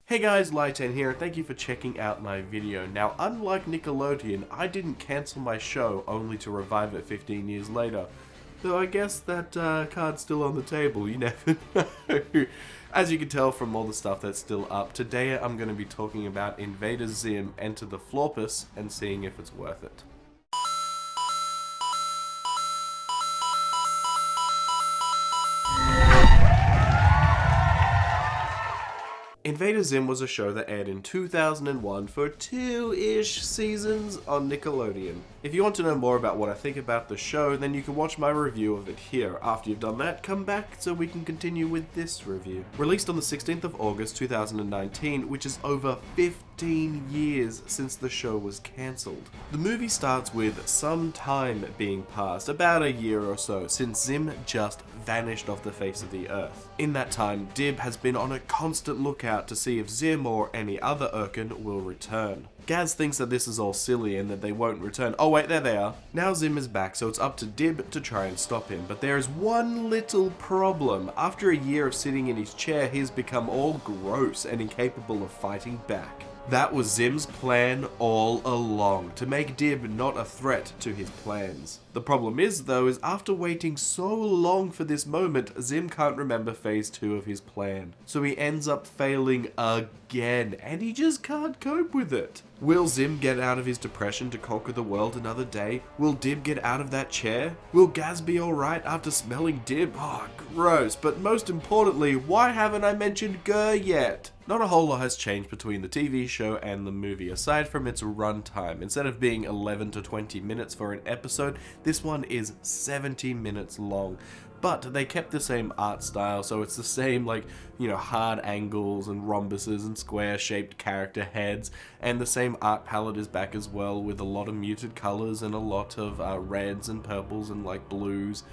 Hey guys, Lytane here, and thank you for checking out my video. Now, unlike Nickelodeon, I didn't cancel my show only to revive it 15 years later. Though I guess that card's still on the table, you never know. As you can tell from all the stuff that's still up, today I'm going to be talking about Invader Zim Enter the Florpus and seeing if it's worth it. Invader Zim was a show that aired in 2001 for 2-ish seasons on Nickelodeon. If you want to know more about what I think about the show, then you can watch my review of it here. After you've done that, come back so we can continue with this review. Released on the 16th of August 2019, which is over 15 years since the show was cancelled. The movie starts with some time being passed, about a year or so, since Zim just vanished off the face of the earth. In that time, Dib has been on a constant lookout to see if Zim or any other Urkin will return. Gaz thinks that this is all silly and that they won't return. Oh wait, there they are. Now Zim is back, so it's up to Dib to try and stop him. But there is one little problem. After a year of sitting in his chair, he's become all gross and incapable of fighting back. That was Zim's plan all along, to make Dib not a threat to his plans. The problem is, though, is after waiting so long for this moment, Zim can't remember phase 2 of his plan. So he ends up failing again, and he just can't cope with it. Will Zim get out of his depression to conquer the world another day? Will Dib get out of that chair? Will Gaz be alright after smelling Dib? Oh, gross. But most importantly, why haven't I mentioned Gur yet? Not a whole lot has changed between the TV show and the movie, aside from its runtime. Instead of being 11 to 20 minutes for an episode, this one is 70 minutes long. But they kept the same art style, so it's the same, hard angles and rhombuses and square-shaped character heads, and the same art palette is back as well, with a lot of muted colors and a lot of reds and purples and blues.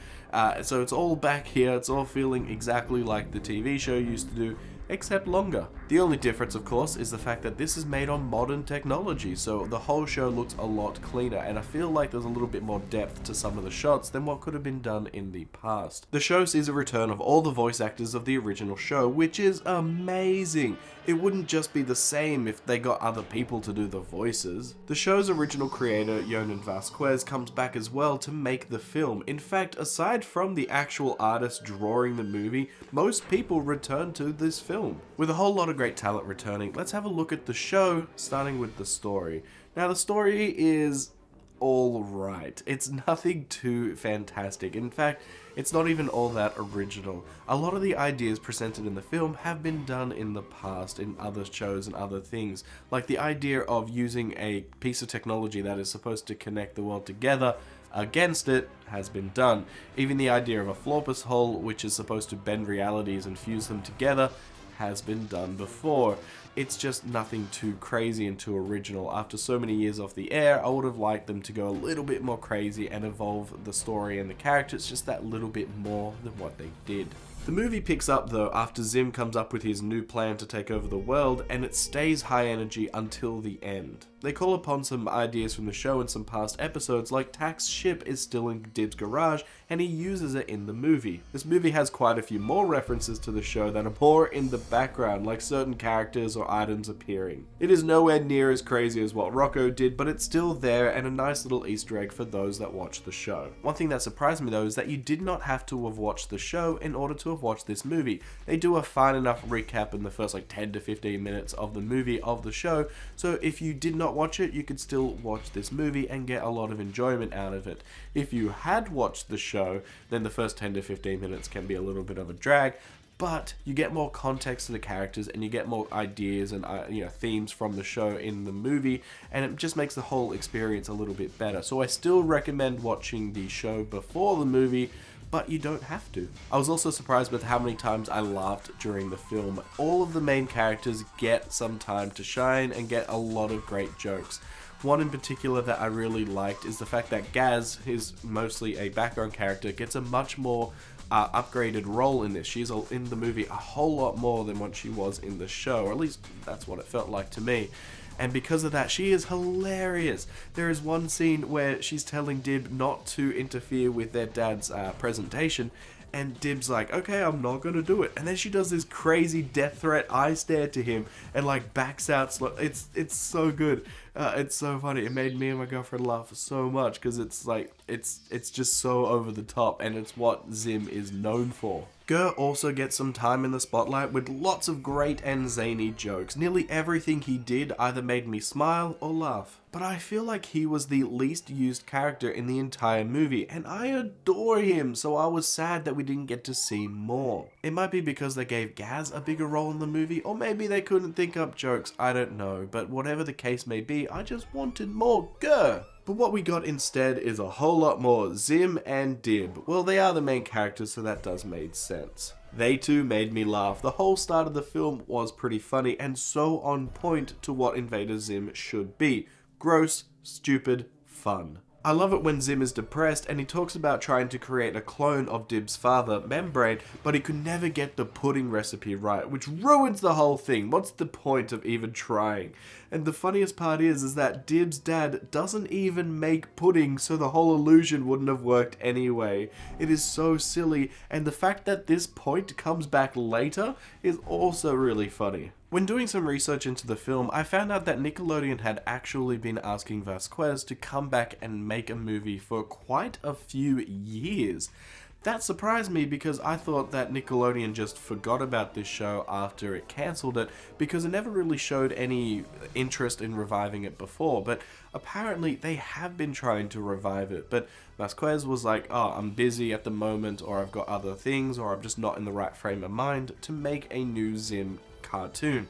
So it's all back here, it's all feeling exactly like the TV show used to do, except longer. The only difference, of course, is the fact that this is made on modern technology, so the whole show looks a lot cleaner, and I feel like there's a little bit more depth to some of the shots than what could have been done in the past. The show sees a return of all the voice actors of the original show, which is amazing. It wouldn't just be the same if they got other people to do the voices. The show's original creator, Yonan Vasquez, comes back as well to make the film. In fact, aside from the actual artist drawing the movie, most people return to this film. With a whole lot of great talent returning, let's have a look at the show, starting with the story. Now, the story is alright. It's nothing too fantastic. In fact, it's not even all that original. A lot of the ideas presented in the film have been done in the past in other shows and other things, like the idea of using a piece of technology that is supposed to connect the world together against it has been done. Even the idea of a Florpus hole, which is supposed to bend realities and fuse them together, has been done before. It's just nothing too crazy and too original. After so many years off the air, I would have liked them to go a little bit more crazy and evolve the story and the characters just that little bit more than what they did. The movie picks up though after Zim comes up with his new plan to take over the world, and it stays high energy until the end. They call upon some ideas from the show in some past episodes, like Tak's ship is still in Dib's garage and he uses it in the movie. This movie has quite a few more references to the show that are more in the background, like certain characters or items appearing. It is nowhere near as crazy as what Rocco did, but it's still there and a nice little Easter egg for those that watch the show. One thing that surprised me though is that you did not have to have watched the show in order to have watched this movie. They do a fine enough recap in the first 10 to 15 minutes of the movie of the show, so if you did not watch it, you could still watch this movie and get a lot of enjoyment out of it. If you had watched the show, then the first 10 to 15 minutes can be a little bit of a drag, but you get more context to the characters and you get more ideas and themes from the show in the movie, and it just makes the whole experience a little bit better. So I still recommend watching the show before the movie, but you don't have to. I was also surprised with how many times I laughed during the film. All of the main characters get some time to shine and get a lot of great jokes. One in particular that I really liked is the fact that Gaz, who's mostly a background character, gets a much more upgraded role in this. She's in the movie a whole lot more than what she was in the show, or at least that's what it felt like to me. And because of that, she is hilarious. There is one scene where she's telling Dib not to interfere with their dad's presentation, and Dib's like, okay, I'm not gonna do it. And then she does this crazy death threat eye stare to him and like backs out slow. It's so good. It's so funny. It made me and my girlfriend laugh so much because it's like, it's just so over the top, and it's what Zim is known for. Gurr also gets some time in the spotlight with lots of great and zany jokes. Nearly everything he did either made me smile or laugh. But I feel like he was the least used character in the entire movie, and I adore him, so I was sad that we didn't get to see more. It might be because they gave Gaz a bigger role in the movie, or maybe they couldn't think up jokes, I don't know, but whatever the case may be, I just wanted more Gurr. But what we got instead is a whole lot more Zim and Dib. Well, they are the main characters, so that does make sense. They too made me laugh. The whole start of the film was pretty funny and so on point to what Invader Zim should be. Gross, stupid, fun. I love it when Zim is depressed and he talks about trying to create a clone of Dib's father, Membrane, but he could never get the pudding recipe right, which ruins the whole thing. What's the point of even trying? And the funniest part is that Dib's dad doesn't even make pudding, so the whole illusion wouldn't have worked anyway. It is so silly, and the fact that this point comes back later is also really funny. When doing some research into the film, I found out that Nickelodeon had actually been asking Vasquez to come back and make a movie for quite a few years. That surprised me because I thought that Nickelodeon just forgot about this show after it cancelled it because it never really showed any interest in reviving it before, but apparently they have been trying to revive it, but Vasquez was like, oh, I'm busy at the moment, or I've got other things, or I'm just not in the right frame of mind to make a new Zim cartoon.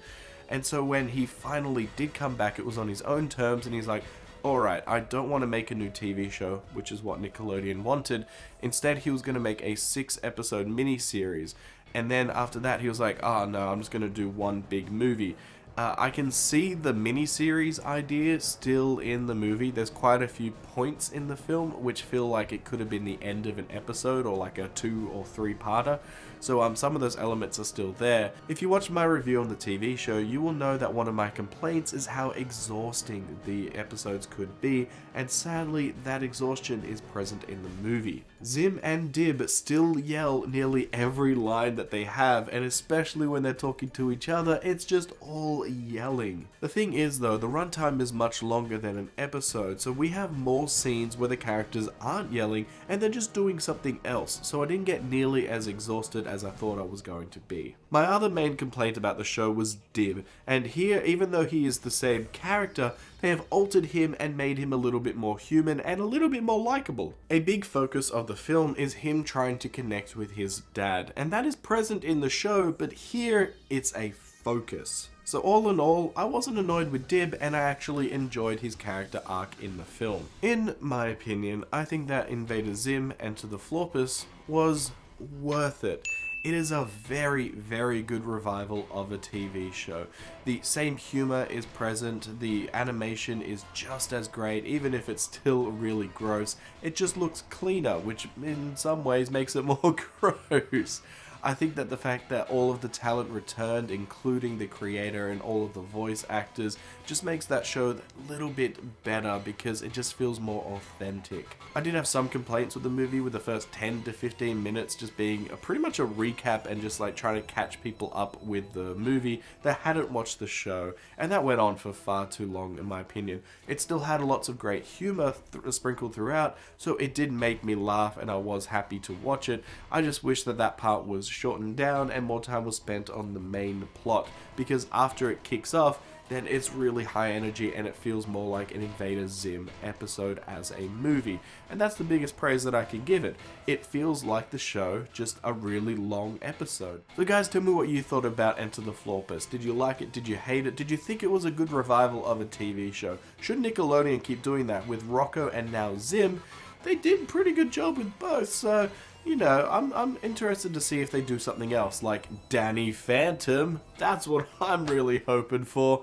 And so when he finally did come back, it was on his own terms, and he's like, alright, I don't want to make a new TV show, which is what Nickelodeon wanted. Instead, he was going to make a 6-episode miniseries. And then after that, he was like, oh no, I'm just going to do one big movie. I can see the miniseries idea still in the movie. There's quite a few points in the film which feel like it could have been the end of an episode or like a 2 or 3-parter. So some of those elements are still there. If you watch my review on the TV show, you will know that one of my complaints is how exhausting the episodes could be, and sadly that exhaustion is present in the movie. Zim and Dib still yell nearly every line that they have, and especially when they're talking to each other, it's just all yelling. The thing is though, the runtime is much longer than an episode, so we have more scenes where the characters aren't yelling and they're just doing something else, so I didn't get nearly as exhausted as I thought I was going to be. My other main complaint about the show was Dib, and here, even though he is the same character, they have altered him and made him a little bit more human and a little bit more likable. A big focus of the film is him trying to connect with his dad, and that is present in the show, but here it's a focus. So all in all, I wasn't annoyed with Dib, and I actually enjoyed his character arc in the film. In my opinion, I think that Invader Zim Enter the Florpus was worth it. It is a very, very good revival of a TV show. The same humor is present, the animation is just as great, even if it's still really gross. It just looks cleaner, which in some ways makes it more gross. I think that the fact that all of the talent returned, including the creator and all of the voice actors, just makes that show a little bit better because it just feels more authentic. I did have some complaints with the movie, with the first 10 to 15 minutes just being pretty much a recap and just like trying to catch people up with the movie that hadn't watched the show, and that went on for far too long in my opinion. It still had lots of great humor sprinkled throughout, so it did make me laugh and I was happy to watch it. I just wish that that part was shortened down and more time was spent on the main plot, because after it kicks off, then it's really high energy and it feels more like an Invader Zim episode as a movie. And that's the biggest praise that I can give it. It feels like the show, just a really long episode. So guys, tell me what you thought about Enter the Florpus. Did you like it? Did you hate it? Did you think it was a good revival of a TV show? Should Nickelodeon keep doing that with Rocco and now Zim? They did a pretty good job with both, so you know, I'm interested to see if they do something else, like Danny Phantom. That's what I'm really hoping for.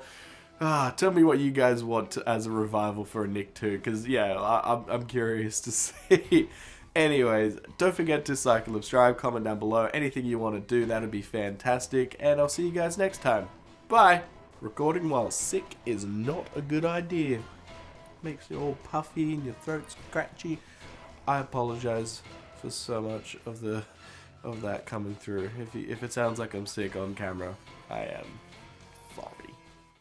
Tell me what you guys want as a revival for a Nick 2, because yeah, I'm curious to see. Anyways, don't forget to like and subscribe, comment down below, anything you want to do, that'd be fantastic, and I'll see you guys next time. Bye! Recording while sick is not a good idea. Makes you all puffy and your throat scratchy. I apologize for so much of the of that coming through. If it sounds like I'm sick on camera, I am.